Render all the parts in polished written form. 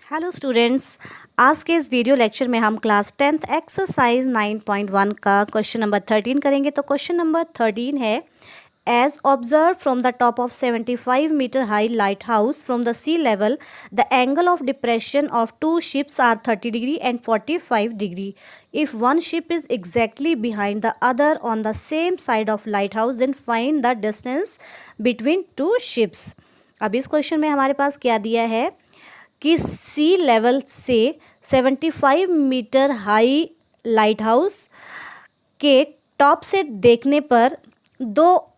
Hello students, आज के इस वीडियो लेक्चर में हम क्लास 10th एक्सरसाइज 9.1 का क्वेश्चन नंबर 13 करेंगे। तो क्वेश्चन नंबर 13 है, as observe from the top of 75 metre high lighthouse from the sea level the angle of depression of two ships are 30 degree and 45 degree. If one ship is exactly behind the other on the same side of lighthouse then find the distance between two ships. अब इस question में हमारे पास क्या दिया है कि सी level से 75 metre high light house के टॉप से देखने पर दो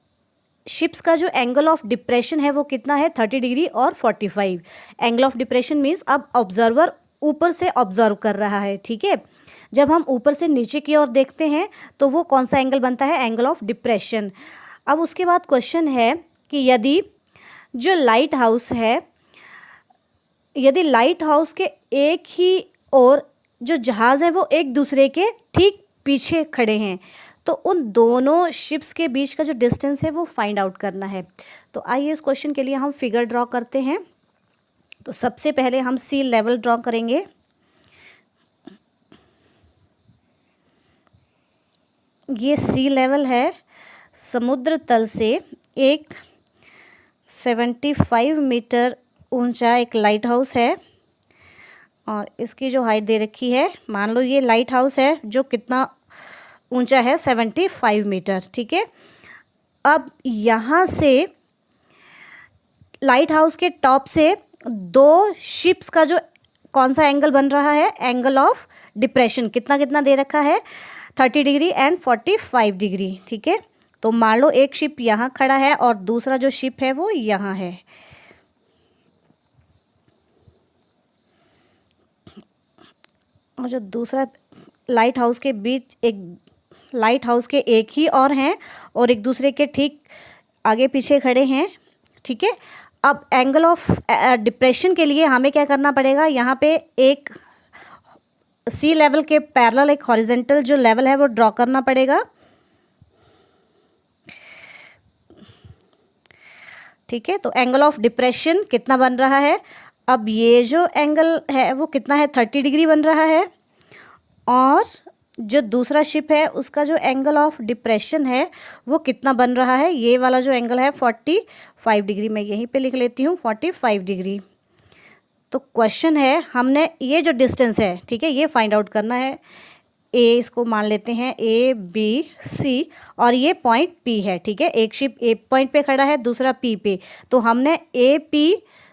शिप्स का जो एंगल ऑफ डिप्रेशन है वो कितना है, 30 डिग्री और 45। एंगल ऑफ डिप्रेशन मीन्स अब ऑब्जर्वर ऊपर से ऑब्जर्व कर रहा है, ठीक है। जब हम ऊपर से नीचे की ओर देखते हैं तो वो कौन सा एंगल बनता है, एंगल ऑफ डिप्रेशन। अब उसके बाद क्वेश्चन है कि यदि लाइट हाउस के एक ही ओर जो जहाज़ है वो एक दूसरे के ठीक पीछे खड़े हैं तो उन दोनों शिप्स के बीच का जो डिस्टेंस है वो फाइंड आउट करना है। तो आइए इस क्वेश्चन के लिए हम फिगर ड्रॉ करते हैं। तो सबसे पहले हम सी लेवल ड्रॉ करेंगे। ये सी लेवल है, समुद्र तल से एक 75 मीटर ऊंचा एक लाइट हाउस है और इसकी जो हाइट दे रखी है, मान लो ये लाइट हाउस है जो कितना ऊंचा है, 75 मीटर, ठीक है। अब यहाँ से लाइट हाउस के टॉप से दो शिप्स का जो कौन सा एंगल बन रहा है, एंगल ऑफ डिप्रेशन कितना कितना दे रखा है, 30 डिग्री एंड 45 डिग्री, ठीक है। तो मान लो एक शिप यहाँ खड़ा है और दूसरा जो शिप है वो यहाँ है। और जो दूसरा लाइट हाउस के बीच लाइट हाउस के एक ही और हैं और एक दूसरे के ठीक आगे पीछे खड़े हैं, ठीक है। अब एंगल ऑफ डिप्रेशन के लिए हमें क्या करना पड़ेगा, यहाँ पे एक सी लेवल के पैरेलल एक हॉरिजॉन्टल जो लेवल है वो ड्रॉ करना पड़ेगा, ठीक है। तो एंगल ऑफ डिप्रेशन कितना बन रहा है, अब ये जो एंगल है वो कितना है, 30 डिग्री बन रहा है और जो दूसरा शिप है उसका जो एंगल ऑफ डिप्रेशन है वो कितना बन रहा है, ये वाला जो एंगल है 45 डिग्री। मैं यहीं पे लिख लेती हूँ 45 डिग्री। तो क्वेश्चन है, हमने ये जो डिस्टेंस है, ठीक है, ये फाइंड आउट करना है। ए इसको मान लेते हैं ABC और ये पॉइंट P है, ठीक है। एक शिप A पॉइंट पे खड़ा है, दूसरा P पे। तो हमने AP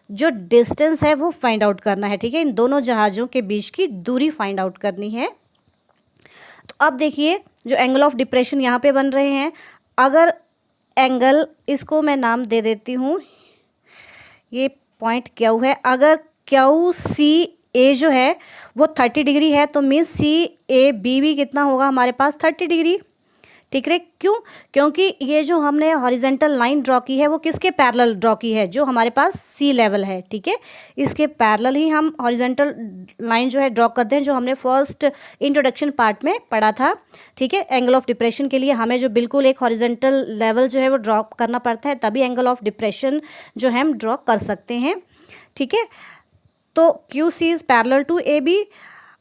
जो डिस्टेंस है वो फाइंड आउट करना है, ठीक है। इन दोनों जहाज़ों के बीच की दूरी फाइंड आउट करनी है। तो अब देखिए जो एंगल ऑफ डिप्रेशन यहाँ पे बन रहे हैं, अगर एंगल इसको मैं नाम दे देती हूँ, ये पॉइंट Q है, अगर QCA जो है वो 30 डिग्री है तो मीन्स CAB भी कितना होगा हमारे पास, 30 डिग्री, ठीक है। क्यों, क्योंकि ये जो हमने हॉरिजॉन्टल लाइन ड्रॉ की है वो किसके पैरेलल ड्रॉ की है, जो हमारे पास सी लेवल है, ठीक है। इसके पैरेलल ही हम हॉरिजॉन्टल लाइन जो है ड्रॉ करते हैं, जो हमने फर्स्ट इंट्रोडक्शन पार्ट में पढ़ा था, ठीक है। एंगल ऑफ डिप्रेशन के लिए हमें जो बिल्कुल एक हॉरिजॉन्टल लेवल जो है वो ड्रॉ करना पड़ता है, तभी एंगल ऑफ डिप्रेशन जो है हम ड्रॉ कर सकते हैं, ठीक है। तो QC is parallel to AB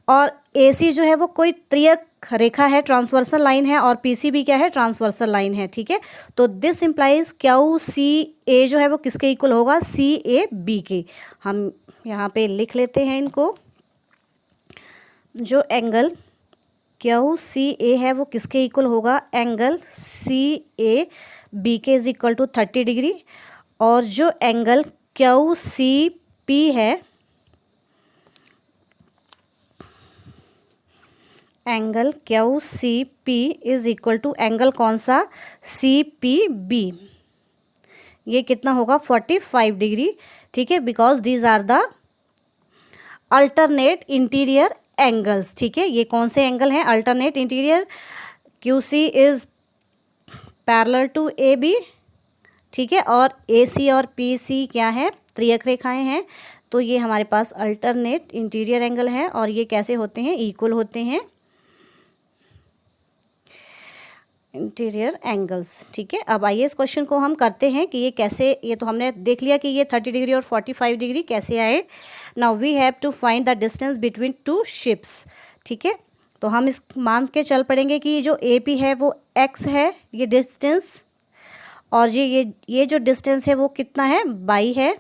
और AC जो है वो कोई त्रियक रेखा है, ट्रांसवर्सल लाइन है, और PC भी क्या है, ट्रांसवर्सल लाइन है, ठीक है। तो दिस इम्प्लाइज QCA जो है वो किसके इक्वल होगा, CAB के। हम यहाँ पे लिख लेते हैं इनको, जो एंगल QCA है वो किसके इक्वल होगा, एंगल CAB के इज इक्वल टू 30 डिग्री, और जो एंगल QCP है, angle QCP is equal to angle कौन सा, CPB, ये कितना होगा, 45 डिग्री, ठीक है। Because these are the alternate interior angles, ठीक है। ये कौन से एंगल हैं, alternate interior. QC is parallel to AB, ठीक है, और AC और PC क्या है, त्रियक रेखाएं हैं। तो ये हमारे पास अल्टरनेट इंटीरियर एंगल है और ये कैसे होते हैं, इक्वल होते हैं। Interior angles. ठीक है, अब आइए इस क्वेश्चन को हम करते हैं कि ये कैसे, ये तो हमने देख लिया कि ये 30 डिग्री और 45 डिग्री कैसे आए। Now we have to find the distance between two ships. ठीक है, तो हम इस मान के चल पड़ेंगे कि जो ए पी है वो एक्स है ये डिस्टेंस, और ये जो डिस्टेंस है वो कितना है, बाई है।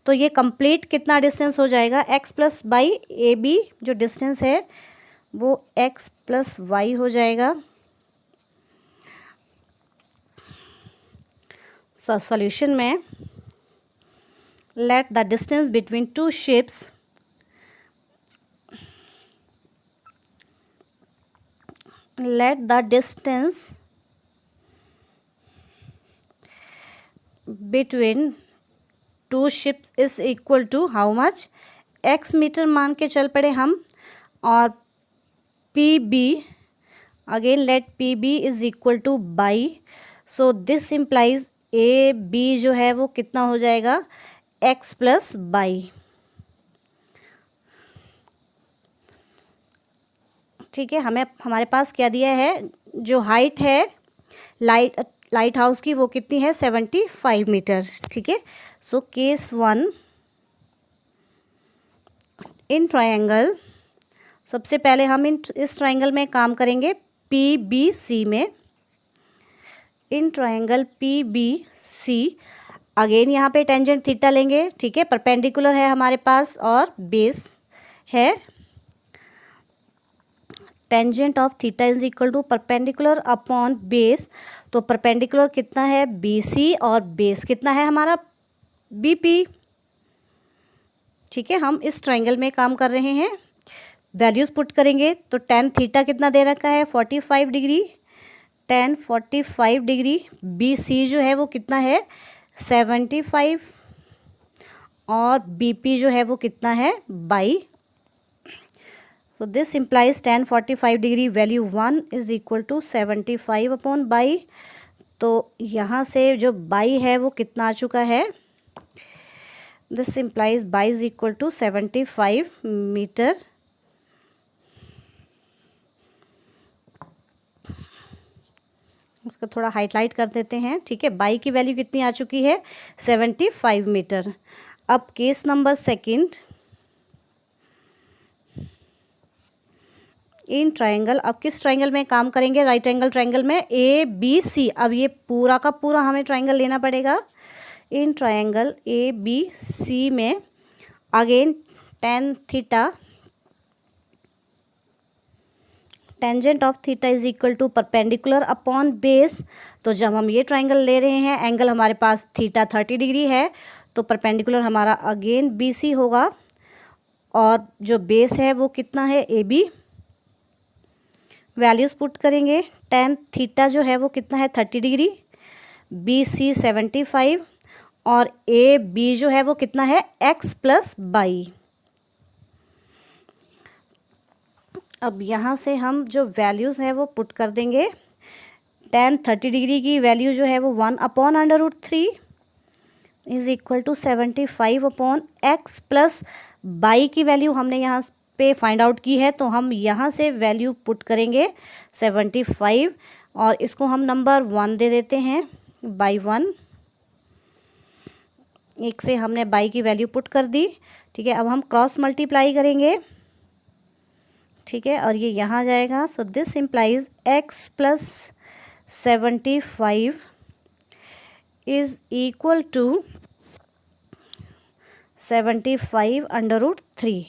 तो ये कंप्लीट कितना डिस्टेंस हो जाएगा, x plus y. A B जो डिस्टेंस है वो एक्स प्लस वाई हो जाएगा। सॉल्यूशन में let the distance between two ships between two ships is equal to how much, x metre मान के चल पड़े हम, और P B again let P B is equal to y. So this implies A B जो है वो कितना हो जाएगा, एक्स प्लस बाई। ठीक है, हमें हमारे पास क्या दिया है, जो हाइट है लाइट हाउस की वो कितनी है, 75 मीटर। ठीक है, सो केस 1 इन ट्रायंगल, सबसे पहले हम इस ट्रायंगल में काम करेंगे पी बी सी में। In triangle P B C again यहाँ पे टेंजेंट थीटा लेंगे। ठीक है, परपेंडिकुलर है हमारे पास और बेस है। Tangent of theta is equal to perpendicular upon base. तो परपेंडिकुलर कितना है, बी सी, और बेस कितना है हमारा, बी पी। ठीक है, हम इस ट्रायंगल में काम कर रहे हैं। वैल्यूज़ पुट करेंगे तो टेन थीटा कितना दे रखा है, 45 डिग्री। टेन 45 डिग्री, बी सी जो है वो कितना है, 75, और बी पी जो है वो कितना है, y. So this implies tan 45 degree value 1 is equal to 75 upon y. तो यहाँ से जो बाई है वो कितना आ चुका है, this implies y is equal to 75 metre. इसको थोड़ा हाईलाइट कर देते हैं। ठीक है, बाई की वैल्यू कितनी आ चुकी है, 75 मीटर। अब case number second in triangle, अब किस ट्रायंगल में काम करेंगे, राइट एंगल ट्रायंगल में ए बी सी। अब ये पूरा का पूरा हमें ट्रायंगल लेना पड़ेगा। In triangle A B C में again tan theta, tangent of theta is equal to perpendicular upon base. तो जब हम ये ट्रायंगल ले रहे हैं, एंगल हमारे पास थीटा 30 डिग्री है, तो परपेंडिकुलर हमारा अगेन बी सी होगा, और जो बेस है वो कितना है, ए बी। वैल्यूज़ पुट करेंगे, टेन थीटा जो है वो कितना है, 30 डिग्री, बी सी 75, और ए बी जो है वो कितना है, एक्स प्लस बाई। अब यहाँ से हम जो वैल्यूज़ हैं वो पुट कर देंगे। टेन 30 डिग्री की वैल्यू जो है वो 1 upon under root 3 is equal to 75 upon x plus y की वैल्यू हमने यहाँ पे फाइंड आउट की है, तो हम यहाँ से वैल्यू पुट करेंगे 75, और इसको हम नंबर 1 दे देते हैं, बाई 1। एक से हमने बाई की वैल्यू पुट कर दी। ठीक है, अब हम क्रॉस मल्टीप्लाई करेंगे। ठीक है, और ये यहाँ जाएगा। So this implies x plus 75 is equal to 75 under root 3।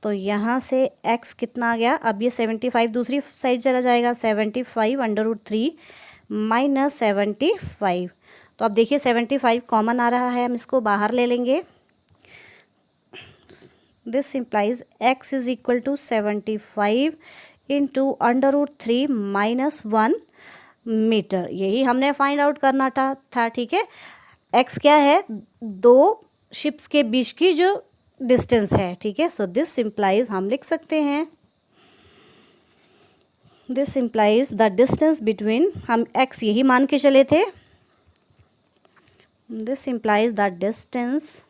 तो यहाँ से x कितना आ गया, अब ये 75 दूसरी साइड चला जाएगा, 75 अंडर रूट 3 माइनस 75। तो अब देखिए 75 कॉमन आ रहा है, हम इसको बाहर ले लेंगे। This implies x is equal to 75 into under root 3 minus 1 metre. यही हमने फाइंड आउट करना था। ठीक है, x क्या है, दो शिप्स के बीच की जो डिस्टेंस है। ठीक है, सो दिस इम्प्लाइज हम लिख सकते हैं, this implies the distance between, हम x यही मान के चले थे, this implies the distance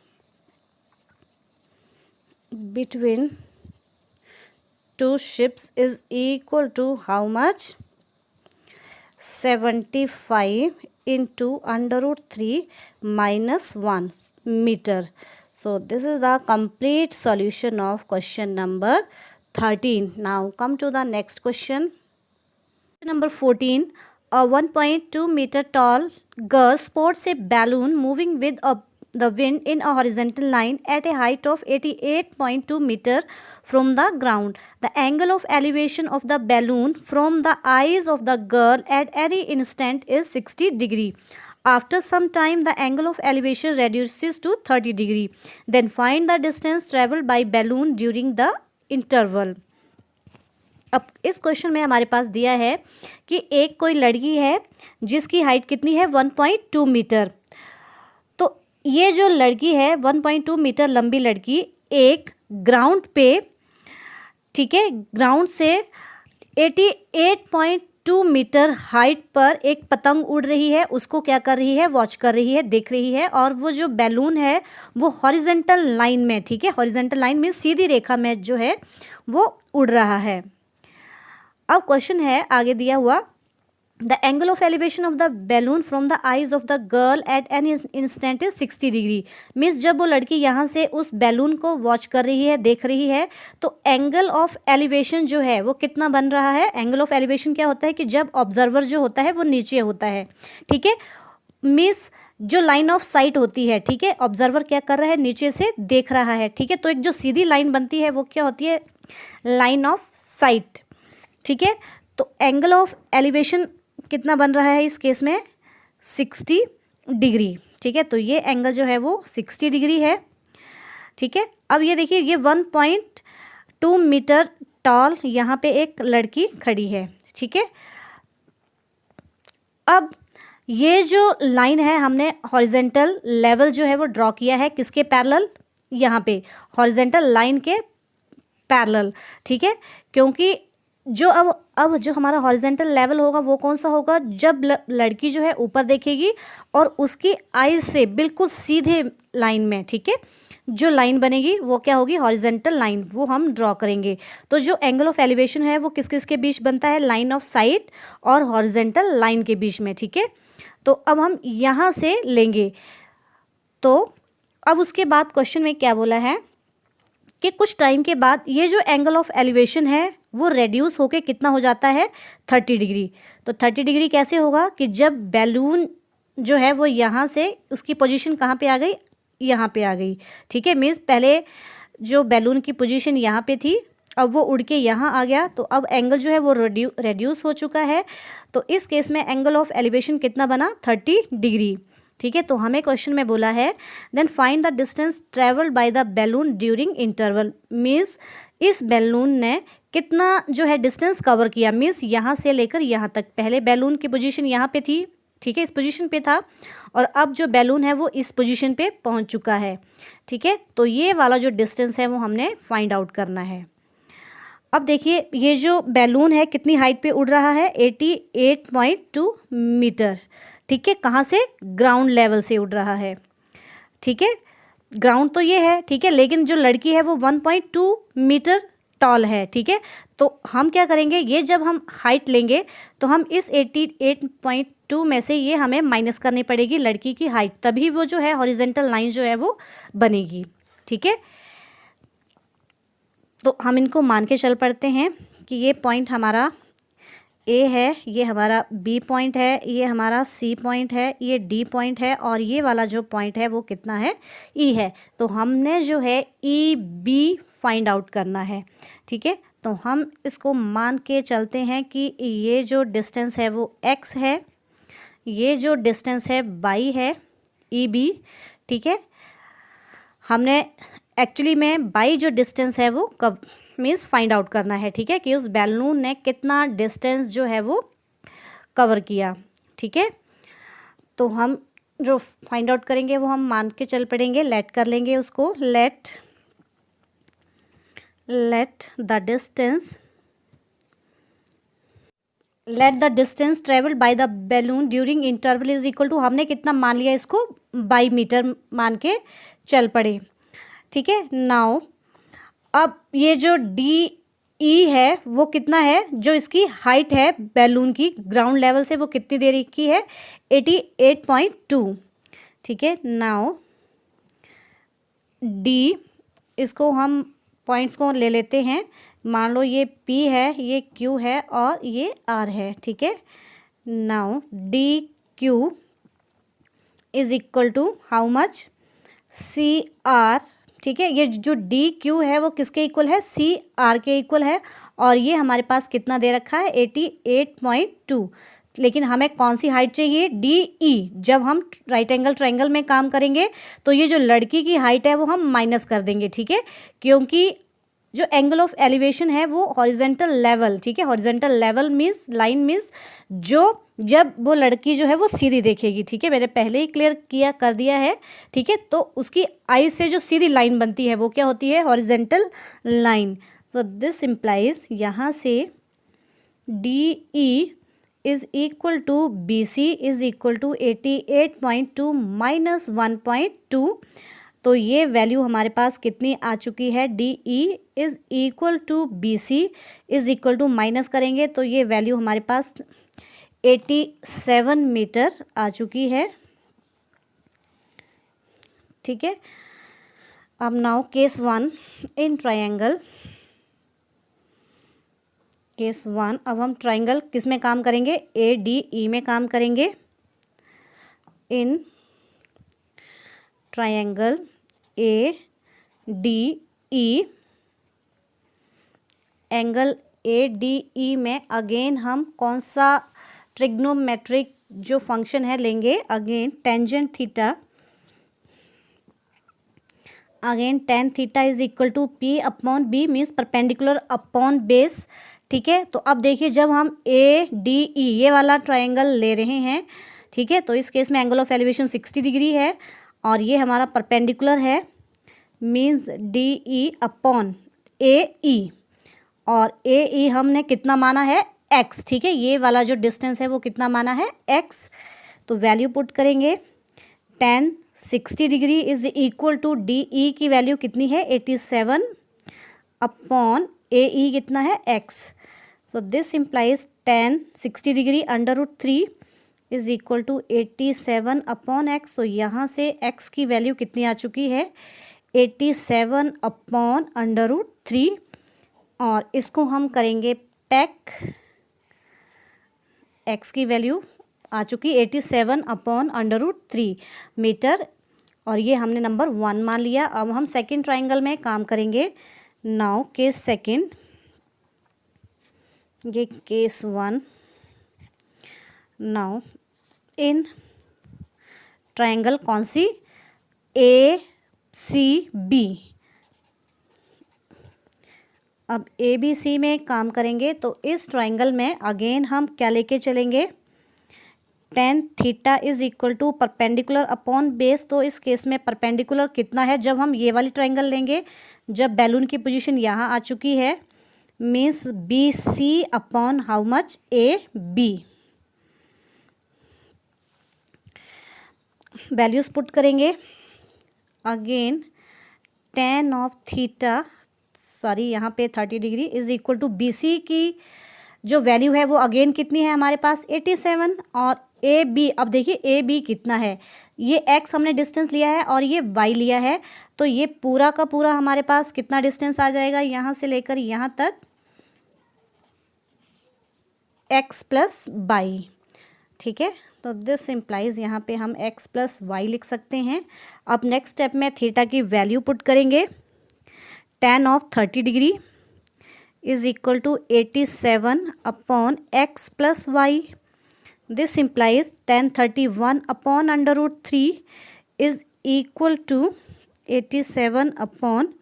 between two ships is equal to how much, 75 into under root 3 minus 1 meter. So this is the complete solution of question number 13. Now come to the next question. Number 14. A 1.2 meter tall girl sports a balloon moving with the wind in a horizontal line at a height of 88.2 meter from the ground. The angle of elevation of the balloon from the eyes of the girl at any instant is 60 degree. After some time, the angle of elevation reduces to 30 degree. Then find the distance traveled by balloon during the interval. अब इस question में हमारे पास दिया है कि एक कोई लड़की है जिसकी हाइट कितनी है 1.2 मीटर। तो ये जो लड़की है 1.2 मीटर लंबी लड़की एक ग्राउंड पे, ठीक है, ग्राउंड से 88.2 मीटर हाइट पर एक पतंग उड़ रही है, उसको क्या कर रही है, वॉच कर रही है, देख रही है। और वो जो बैलून है वो हॉरिजेंटल लाइन में, ठीक है, हॉरिजेंटल लाइन में सीधी रेखा में जो है वो उड़ रहा है। अब क्वेश्चन है आगे दिया हुआ, the angle of elevation of the balloon from the eyes of the girl at any instant is 60 degree. Means जब वो लड़की यहाँ से उस बैलून को वॉच कर रही है, देख रही है, तो एंगल ऑफ एलिवेशन जो है वो कितना बन रहा है। एंगल ऑफ एलिवेशन क्या होता है कि जब ऑब्जर्वर जो होता है वो नीचे होता है, ठीक है। मीन्स जो लाइन ऑफ साइट होती है, ठीक है, ऑब्जर्वर क्या कर रहा है, नीचे से देख रहा है, ठीक है। तो एक जो सीधी लाइन बनती है वो क्या होती है, लाइन ऑफ साइट, ठीक है। तो एंगल ऑफ एलिवेशन कितना बन रहा है इस केस में, 60 डिग्री, ठीक है। तो ये एंगल जो है वो 60 डिग्री है, ठीक है। अब ये देखिए, ये 1.2 मीटर टॉल यहाँ पे एक लड़की खड़ी है, ठीक है। अब ये जो लाइन है हमने हॉरिजेंटल लेवल जो है वो ड्रॉ किया है किसके पैरेलल, यहाँ पे हॉरिजेंटल लाइन के पैरेलल, ठीक है। क्योंकि जो अब जो हमारा हॉरिजेंटल लेवल होगा वो कौन सा होगा, जब लड़की जो है ऊपर देखेगी और उसकी आईज से बिल्कुल सीधे लाइन में, ठीक है, जो लाइन बनेगी वो क्या होगी, हॉरिजेंटल लाइन, वो हम ड्रॉ करेंगे। तो जो एंगल ऑफ एलिवेशन है वो किस किस के बीच बनता है, लाइन ऑफ साइट और हॉरिजेंटल लाइन के बीच में, ठीक है। तो अब हम यहाँ से लेंगे। तो अब उसके बाद क्वेश्चन में क्या बोला है कि कुछ टाइम के बाद ये जो एंगल ऑफ एलिवेशन है वो रेड्यूस होके कितना हो जाता है, 30 डिग्री। तो 30 डिग्री कैसे होगा कि जब बैलून जो है वो यहाँ से उसकी पोजीशन कहाँ पे आ गई, यहाँ पे आ गई, ठीक है। मीन्स पहले जो बैलून की पोजीशन यहाँ पे थी, अब वो उड़ के यहाँ आ गया, तो अब एंगल जो है वो रेड्यूस हो चुका है। तो इस केस में एंगल ऑफ एलिवेशन कितना बना, 30 डिग्री, ठीक है। तो हमें क्वेश्चन में बोला है then find the distance travelled by the balloon during interval. Means इस बैलून ने कितना जो है डिस्टेंस कवर किया, मीन्स यहाँ से लेकर यहाँ तक। पहले बैलून की पोजीशन यहाँ पे थी, ठीक है, इस पोजीशन पे था, और अब जो बैलून है वो इस पोजीशन पे पहुँच चुका है, ठीक है। तो ये वाला जो डिस्टेंस है वो हमने फाइंड आउट करना है। अब देखिए, ये जो बैलून है कितनी हाइट पे उड़ रहा है, 88.2 मीटर, ठीक है। कहाँ से, ग्राउंड लेवल से उड़ रहा है, ठीक है। ग्राउंड तो ये है, ठीक है, लेकिन जो लड़की है वो 1.2 मीटर टॉल है, ठीक है। तो हम क्या करेंगे, ये जब हम हाइट लेंगे तो हम इस 88.2 में से ये हमें माइनस करनी पड़ेगी लड़की की हाइट, तभी वो जो है हॉरिजेंटल लाइन जो है वो बनेगी, ठीक है। तो हम इनको मान के चल पड़ते हैं कि ये पॉइंट हमारा ए है, ये हमारा बी पॉइंट है, ये हमारा सी पॉइंट है, ये डी पॉइंट है, और ये वाला जो पॉइंट है वो कितना है, ई है। तो हमने जो है ई बी फाइंड आउट करना है, ठीक है। तो हम इसको मान के चलते हैं कि ये जो डिस्टेंस है वो एक्स है, ये जो डिस्टेंस है बाई है, ई बी, ठीक है। हमने एक्चुअली में बाई जो डिस्टेंस है वो कब मीन्स फाइंड आउट करना है, ठीक है, कि उस बैलून ने कितना डिस्टेंस जो है वो कवर किया, ठीक है। तो हम जो फाइंड आउट करेंगे वो हम मान के चल पड़ेंगे, लेट कर लेंगे उसको, let the distance travelled by the balloon during interval is equal to, हमने कितना मान लिया इसको, बाई मीटर मान के चल पड़े, ठीक है। नाउ अब ये जो डी ई है वो कितना है, जो इसकी हाइट है बैलून की ग्राउंड लेवल से वो कितनी देर की है, 88.2। ठीक है, नाउ डी, इसको हम पॉइंट्स को ले लेते हैं। मान लो ये पी है, ये क्यू है और ये आर है। ठीक है, now D Q is equal to how much, C R. ठीक है, ये जो डी क्यू है वो किसके इक्वल है, सी आर के इक्वल है। और ये हमारे पास कितना दे रखा है, 88.2। लेकिन हमें कौन सी हाइट चाहिए, डी ई। जब हम राइट एंगल ट्रायंगल में काम करेंगे तो ये जो लड़की की हाइट है वो हम माइनस कर देंगे। ठीक है, क्योंकि जो एंगल ऑफ एलिवेशन है वो हॉरिजेंटल लेवल, ठीक है, horizontal level means line means जो जब वो लड़की जो है वो सीधी देखेगी। ठीक है, मैंने पहले ही क्लियर कर दिया है। ठीक है, तो उसकी आई से जो सीधी लाइन बनती है वो क्या होती है, horizontal line. So this implies यहाँ से D E is equal to B C is equal to 88.2 minus 1.2। तो ये वैल्यू हमारे पास कितनी आ चुकी है, D E is equal to B C is equal to, minus करेंगे तो ये वैल्यू हमारे पास 87 मीटर आ चुकी है। ठीक है, अब now case 1 in triangle. Case 1, अब हम ट्रायंगल किस में काम करेंगे, ए डी ई में काम करेंगे। In triangle A D E, angle A D E में अगेन हम कौन सा ट्रिग्नोमेट्रिक जो फंक्शन है लेंगे, again tangent theta. Again tan theta is equal to P upon B means perpendicular upon base. ठीक है, तो अब देखिए जब हम ए डी ई ये वाला ट्रायंगल ले रहे हैं, ठीक है, तो इस केस में एंगल ऑफ एलिवेशन 60 डिग्री है और ये हमारा परपेंडिकुलर है मीन्स डी ई अपॉन ए ई, और ए ई हमने कितना माना है, एक्स। ठीक है, ये वाला जो डिस्टेंस है वो कितना माना है, एक्स। तो वैल्यू पुट करेंगे, tan 60 degree is equal to D E की वैल्यू कितनी है, 87 अपॉन ए ई कितना है, x. So this implies tan 60 degree √3 is equal to 87 upon x. तो यहाँ से एक्स की वैल्यू कितनी आ चुकी है, 87 अपॉन √3, और इसको हम करेंगे पैक। एक्स की वैल्यू आ चुकी 87 अपॉन √3 मीटर, और ये हमने नंबर 1 मान लिया। अब हम सेकंड ट्रायंगल में काम करेंगे। नाउ केस सेकंड, ये केस 1। नाउ इन ट्रायंगल कौन सी, ए सी बी। अब ए बी सी में काम करेंगे तो इस ट्रायंगल में अगेन हम क्या लेके चलेंगे, tan theta is equal to perpendicular upon base. तो इस केस में परपेंडिकुलर कितना है, जब हम ये वाली ट्रायंगल लेंगे, जब बैलून की पोजीशन यहाँ आ चुकी है means B C upon how much, A B. Values put करेंगे, again tan of theta, sorry यहाँ पे 30 degree is equal to B C की जो वैल्यू है वो अगेन कितनी है हमारे पास, 87, और ए बी, अब देखिए ए बी कितना है, ये एक्स हमने डिस्टेंस लिया है और ये वाई लिया है, तो ये पूरा का पूरा हमारे पास कितना डिस्टेंस आ जाएगा, यहाँ से लेकर यहाँ तक एक्स प्लस वाई। ठीक है, तो दिस इम्प्लाइज यहाँ पे हम एक्स प्लस वाई लिख सकते हैं। अब नेक्स्ट स्टेप में थीटा की वैल्यू पुट करेंगे, tan of 30 degree is equal to 87 upon x plus y. This implies tan 31 upon √3 is equal to 87 upon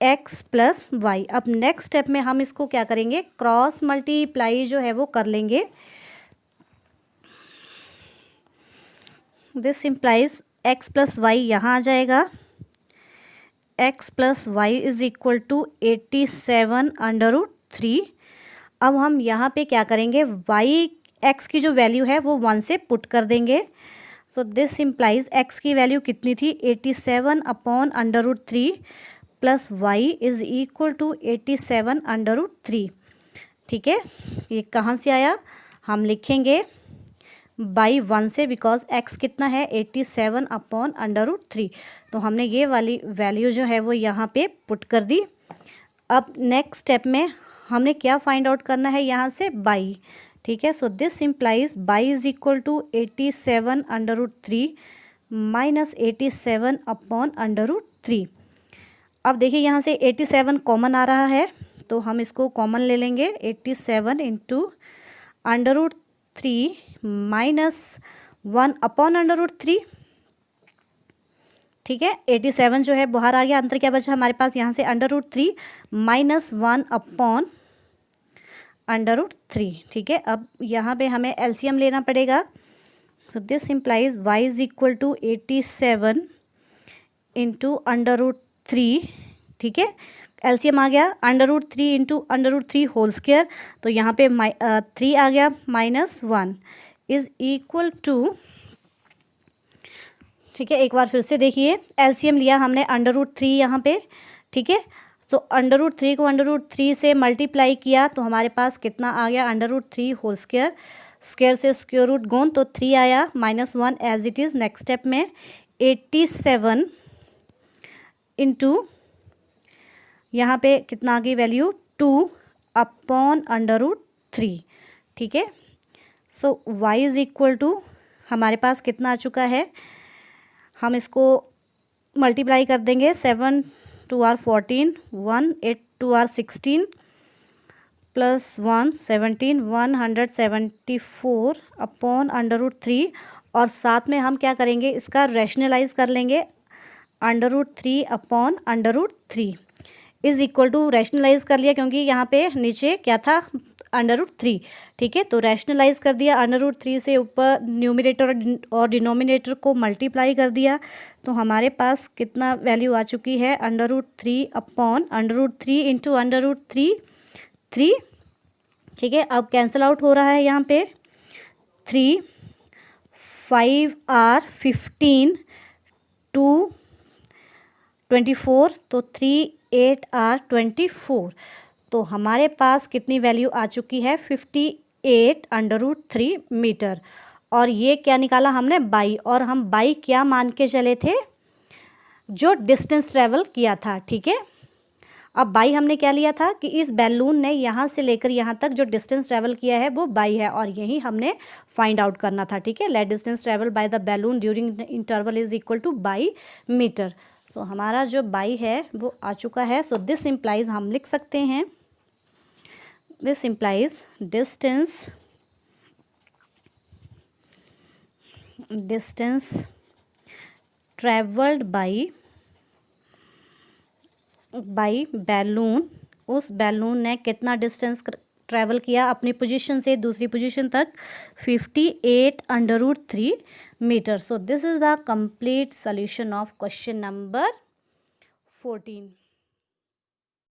x plus y. अब नेक्स्ट स्टेप में हम इसको क्या करेंगे, क्रॉस मल्टीप्लाई जो है वो कर लेंगे। This implies x plus y यहाँ आ जाएगा, x plus y is equal to 87 √3। अब हम यहाँ पे क्या करेंगे, वाई एक्स की जो वैल्यू है वो 1 से पुट कर देंगे। सो दिस इम्प्लाइज एक्स की वैल्यू कितनी थी, 87 upon √3 plus y is equal to 87/√3। ठीक है, ये कहाँ से आया, हम लिखेंगे बाई 1 से, बिकॉज x कितना है 87/√3। तो हमने ये वाली वैल्यू जो है वो यहाँ पे पुट कर दी। अब नेक्स्ट स्टेप में हमने क्या फाइंड आउट करना है, यहाँ से बाई। ठीक है, so this implies y is equal to 87/√3 minus 87/√3। अब देखिए यहाँ से 87 कॉमन आ रहा है, तो हम इसको कॉमन ले लेंगे। 87 इंटू √3 माइनस 1/√3। ठीक है, 87 जो है बाहर आ गया, अंतर क्या बचा हमारे पास यहाँ से, √3 माइनस 1/√3। ठीक है, अब यहाँ पे हमें एलसीएम लेना पड़ेगा। So this implies y is equal to 87 into √3। ठीक है, एलसीएम आ गया √3 इंटू √3 होल स्क्वायर, तो यहाँ पे 3 आ गया माइनस 1 इज इक्वल टू। ठीक है, एक बार फिर से देखिए, एलसीएम लिया हमने √3 यहाँ पे। ठीक है, तो √3 को √3 से मल्टीप्लाई किया तो हमारे पास कितना आ गया, √3 होल स्क्वायर, स्क्वायर से स्क्वायर रूट गोन, तो 3 आया minus 1 as it is. Next step में 87 इंटू यहाँ पे कितना आ गई वैल्यू, 2/√3। ठीक है, सो y इज़ इक्वल टू हमारे पास कितना आ चुका है, हम इसको मल्टीप्लाई कर देंगे। 7 2 r 14, 1 8 2 r 16 प्लस 1 17, 174/√3। और साथ में हम क्या करेंगे, इसका रैशनलाइज कर लेंगे, √3/√3 इज़ इक्वल टू, रैशनलाइज कर लिया क्योंकि यहाँ पे नीचे क्या था, √3। ठीक है, तो रैशनलाइज कर दिया, √3 से ऊपर न्यूमरेटर और डिनोमिनेटर को मल्टीप्लाई कर दिया, तो हमारे पास कितना वैल्यू आ चुकी है, √3/√3 इंटू √3 3। ठीक है, अब कैंसिल आउट हो रहा है यहाँ पे, 3 5 r 15 2 24, तो 3 8 r 24। तो हमारे पास कितनी वैल्यू आ चुकी है, 58/√3 मीटर। और ये क्या निकाला हमने, बाई, और हम बाई क्या मान के चले थे, जो डिस्टेंस ट्रेवल किया था। ठीक है, अब बाई हमने क्या लिया था कि इस बैलून ने यहाँ से लेकर यहाँ तक जो डिस्टेंस ट्रेवल किया है वो बाई है, और यही हमने फाइंड आउट करना था। ठीक है, let distance travel by the balloon during interval is equal to y metre. तो हमारा जो बाई है वो आ चुका है। सो दिस इम्प्लाइज, हम लिख सकते हैं, this implies distance travelled by balloon, उस बैलून ने कितना डिस्टेंस ट्रैवल किया अपनी पोजीशन से दूसरी पोजीशन तक, 58/√3 metre. So this is the complete solution of question number 14।